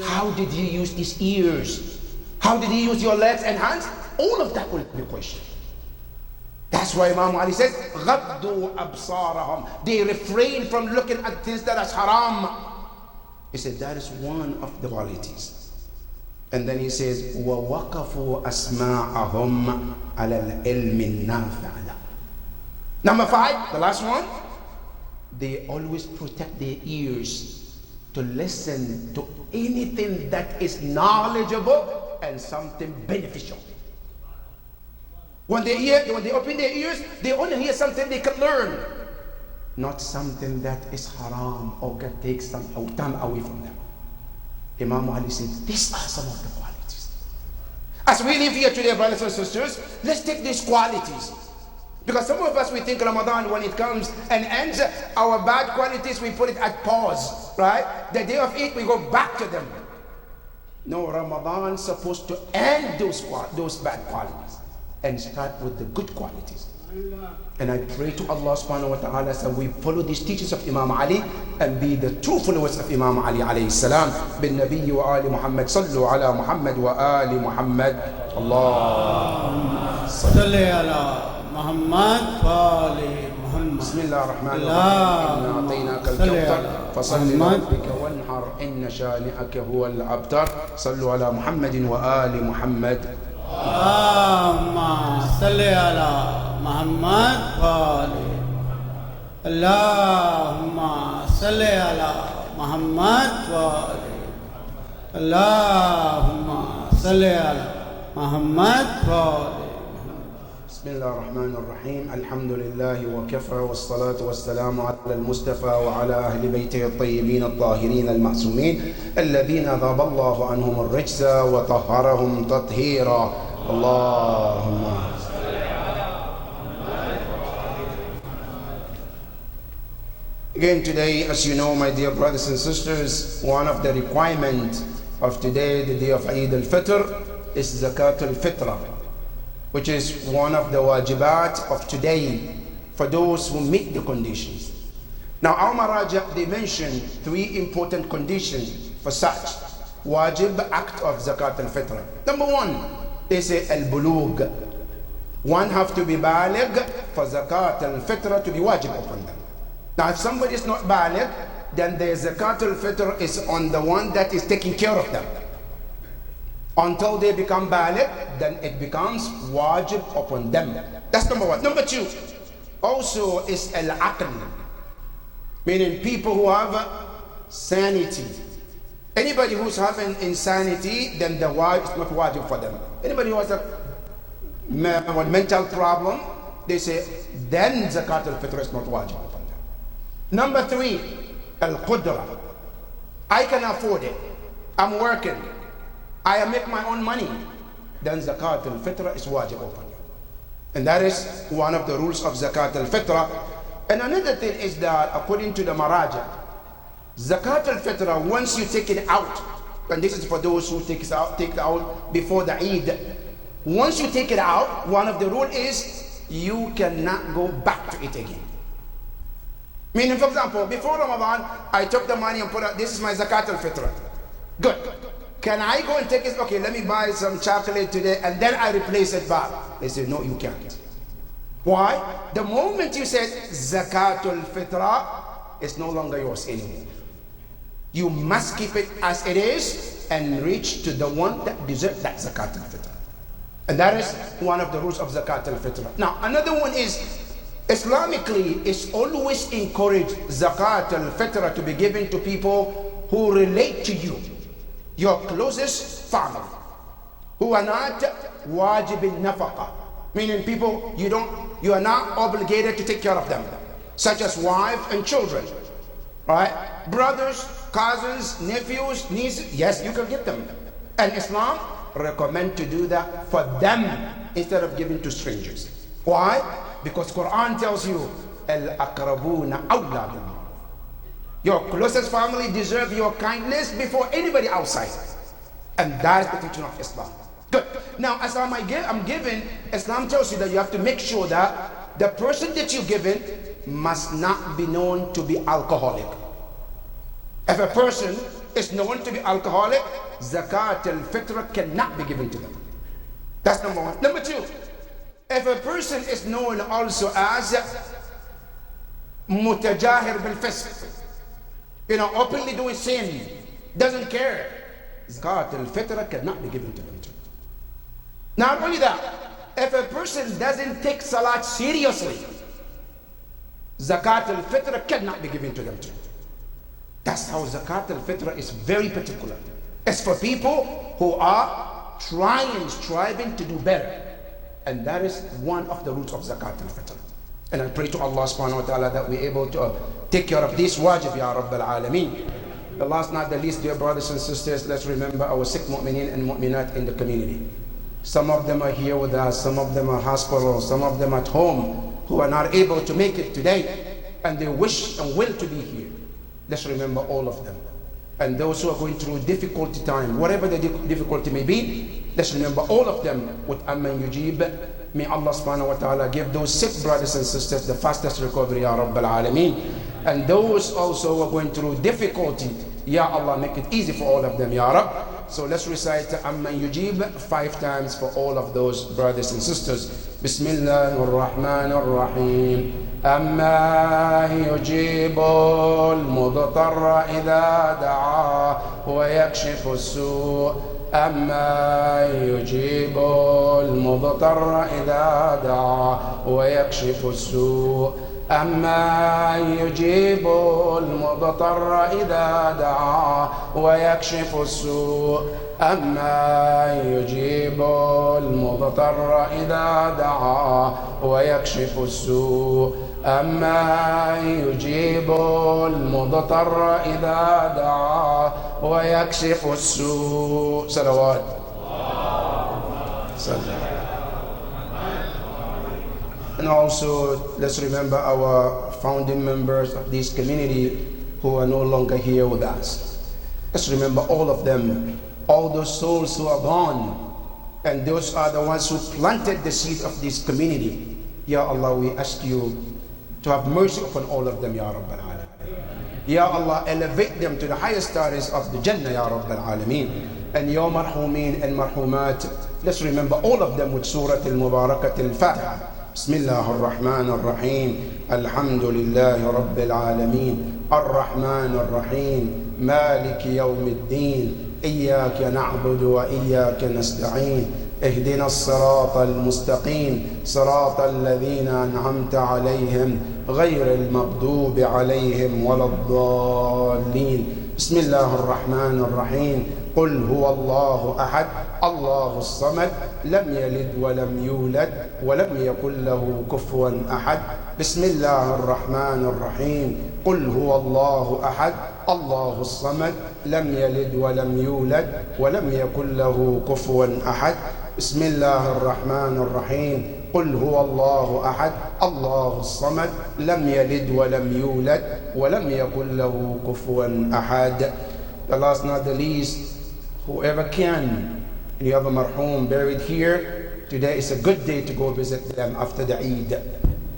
How did you use these ears? How did you use your legs and hands? All of that will be questioned. That's why Imam Ali says, غَضُّوا أَبْصَارَهُمْ. They refrain from looking at things that is haram. He said that is one of the qualities. And then he says, وَوَقَفُوا أَسْمَاعَهُمْ عَلَى الْعِلْمِ النَّافِعِ. Number 5, the last one, they always protect their ears to listen to anything that is knowledgeable and something beneficial. When they open their ears, they only hear something they can learn, not something that is haram or can take some time away from them. Imam Ali said, these are some of the qualities. As we live here today, brothers and sisters, let's take these qualities Because some of us, we think Ramadan, when it comes and ends, our bad qualities, we put it at pause, right? The day of Eid, we go back to them. No, Ramadan's supposed to end those bad qualities and start with the good qualities. And I pray to Allah subhanahu wa ta'ala that we follow these teachings of Imam Ali and be the true followers of Imam Ali alayhi salam. Bin Nabi wa Ali Muhammad, sallu ala Muhammad wa Ali Muhammad. Allah. Salli ala Muhammad wa ali Muhammad. Bismillah ar-Rahman ar-Rahim. Inna a'tainaka al-kawthar fasalli rabbika wanhar inna shani'aka huwa al-abtar. Sallu ala Muhammadin wa ali Muhammad. Allahumma salli ala Muhammad wa ali. Allahumma salli ala Muhammad wa ali. Allahumma salli ala Muhammad wa ali. بسم الله الرحمن الرحيم الحمد لله وكفى والصلاة والسلام على المصطفى وعلى أهل بيته الطيبين الطاهرين المعصومين الذين ذهب الله عنهم الرجس وطهرهم تطهيرا اللهم Again today, as you know, my dear brothers and sisters, one of the requirements of today, the day of Eid al-Fitr, is Zakat al-Fitrah, which is one of the wajibat of today for those who meet the conditions. Now, our Maraja, they mention 3 important conditions for such wajib act of Zakat al-Fitr. Number 1, they say al-bulugh. One have to be baligh for Zakat al-Fitr to be wajib upon them. Now, if somebody is not baligh, then the Zakat al-Fitr is on the one that is taking care of them. Until they become baligh, then it becomes wajib upon them. That's number 1. Number 2, also is al-aql, meaning people who have sanity. Anybody who's having insanity, then the wajib is not wajib for them. Anybody who has a mental problem, they say, then Zakat al-Fitr is not wajib upon them. Number 3, al-qudra. I can afford it. I'm working. I make my own money, then Zakat al-Fitr is wajib upon you. And that is one of the rules of Zakat al-Fitr. And another thing is that according to the Maraja, Zakat al-Fitr, once you take it out, and this is for those who take it out before the Eid, once you take it out, one of the rules is you cannot go back to it again. Meaning, for example, before Ramadan, I took the money and put out, this is my Zakat al-Fitr. Good. Can I go and take it? Okay, let me buy some chocolate today and then I replace it back. They say, no, you can't. Why? The moment you said Zakatul Fitra, it's no longer yours anymore. You must keep it as it is and reach to the one that deserves that Zakatul Fitra. And that is one of the rules of Zakatul Fitra. Now, another one is, Islamically, it's always encouraged Zakatul Fitra to be given to people who relate to you. Your closest family, who are not wajib al-nafaqa, meaning people you are not obligated to take care of them, such as wife and children, right? Brothers, cousins, nephews, nieces, yes, you can give them. And Islam recommend to do that for them instead of giving to strangers. Why? Because Quran tells you, al-aqrabuna awla bil-ma'ruf. Your closest family deserve your kindness before anybody outside. And that is the teaching of Islam. Good. Now, as I'm giving, Islam tells you that you have to make sure that the person that you're giving must not be known to be alcoholic. If a person is known to be alcoholic, Zakat al-Fitr cannot be given to them. That's number 1. Number 2, if a person is known also as mutajahir bil-fisq, openly doing sin, doesn't care, Zakat al-Fitr cannot be given to them too. Not only that, if a person doesn't take Salat seriously, Zakat al-Fitr cannot be given to them too. That's how Zakat al-Fitr is very particular. It's for people who are striving to do better. And that is one of the roots of Zakat al-Fitr. And I pray to Allah subhanahu wa ta'ala that we're able to take care of this wajib, Ya Rabbal Alameen. The last, not the least, dear brothers and sisters, let's remember our sick mu'mineen and mu'minat in the community. Some of them are here with us, some of them are hospital, some of them at home. who are not able to make it today, and they wish and will to be here. Let's remember all of them. And those who are going through difficulty time, whatever the difficulty may be, let's remember all of them with Amman Yujib. May Allah subhanahu wa ta'ala give those sick brothers and sisters the fastest recovery, Ya Rabbil Alameen. And those also who are going through difficulty, Ya Allah, make it easy for all of them, Ya Rab. So let's recite Amman Yujib 5 times for all of those brothers and sisters. Bismillah ar-Rahman ar-Rahim. أما يجيب المضطر إذا دعاه ويكشف السوء أما يجيب المضطر إذا دعاه ويكشف السوء أما يجيب المضطر إذا دعاه ويكشف السوء أما يجيب المضطر إذا دعاه ويكشف السوء أما يجيب المضطر إذا دعاه ويكشف السوء. صلوات. And also, let's remember our founding members of this community who are no longer here with us. Let's remember all of them, all those souls who are gone, and those are the ones who planted the seed of this community. Ya Allah, we ask you to have mercy upon all of them, Ya Rabbil Alameen. Ya Allah, elevate them to the highest status of the Jannah, Ya Rabbil Alameen. And Ya Marhumin and Marhumat, let's remember all of them with Surah Al-Mubarakat Al-Fatiha. Bismillah ar-Rahman ar-Rahim. Alhamdulillahi Rabbil Alameen. Ar-Rahman ar-Rahim. Maliki Yawmiddin. Iyaka na'budu wa iyaka nasta'in. اهدنا الصراط المستقيم صراط الذين أنعمت عليهم غير المغضوب عليهم ولا الضالين. بسم الله الرحمن الرحيم. قل هو الله أحد الله الصمد لم يلد ولم يولد ولم يكن له كفوا أحد. بسم الله الرحمن الرحيم. قل هو الله أحد الله الصمد لم يلد ولم يولد ولم يكن له كفوا أحد. بسم الله الرحمن الرحيم. قل هو الله أحد الله الصمد لم يلد ولم يولد ولم يكن له كفوا أحد. The last not the least, whoever can, any other marhum buried here, today is a good day to go visit them after the Eid.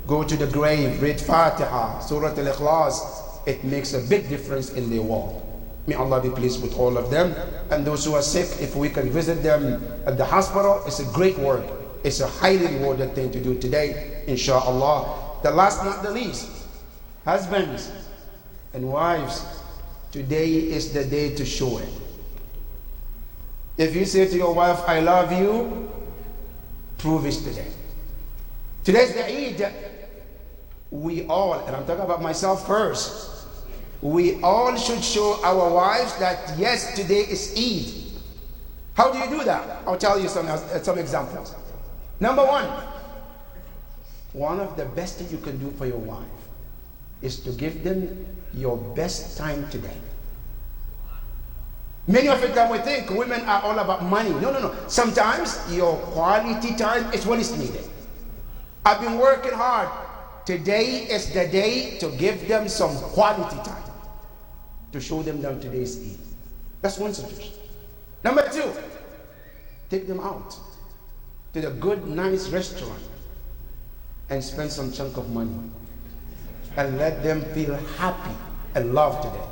Go to the grave, read Fatiha, Surah Al-Ikhlas. It makes a big difference in their walk. May Allah be pleased with all of them. And those who are sick, if we can visit them at the hospital, it's a great work. It's a highly rewarded thing to do today, inshallah. The last not the least, husbands and wives, today is the day to show it. If you say to your wife, I love you, prove it today. Today's the Eid. We all, and I'm talking about myself first, we all should show our wives that yes, today is Eid. How do you do that? I'll tell you some examples. Number one of the best things you can do for your wife is to give them your best time today. Many of the time we think women are all about money. No. Sometimes your quality time is what is needed. I've been working hard. Today is the day to give them some quality time, to show them that today's Eid. That's one suggestion. Number 2, take them out to the good, nice restaurant and spend some chunk of money and let them feel happy and loved today.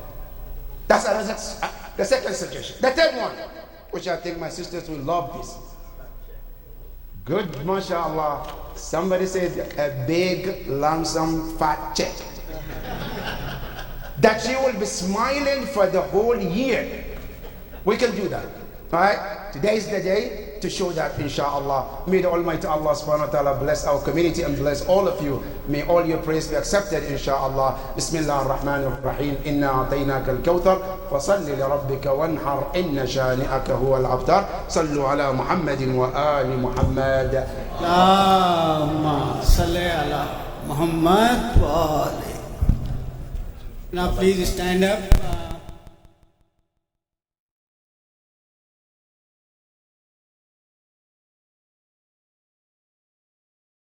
That's the second suggestion. The third one, which I think my sisters will love this. Good, mashallah. Somebody said a big, lump sum, fat check. That she will be smiling for the whole year. We can do that. Alright? Today is the day to show that, inshallah. May the Almighty Allah subhanahu wa ta'ala bless our community and bless all of you. May all your prayers be accepted, inshallah. Bismillah ar-Rahman ar-Rahim. Inna a'tainaka al-kawthar. Fasalli li rabbika wanhar. Inna shani'aka huwa al-abtar. Sallu ala Muhammadin wa ali Muhammad. Allahumma salli ala Muhammad wa ali. Now please stand up.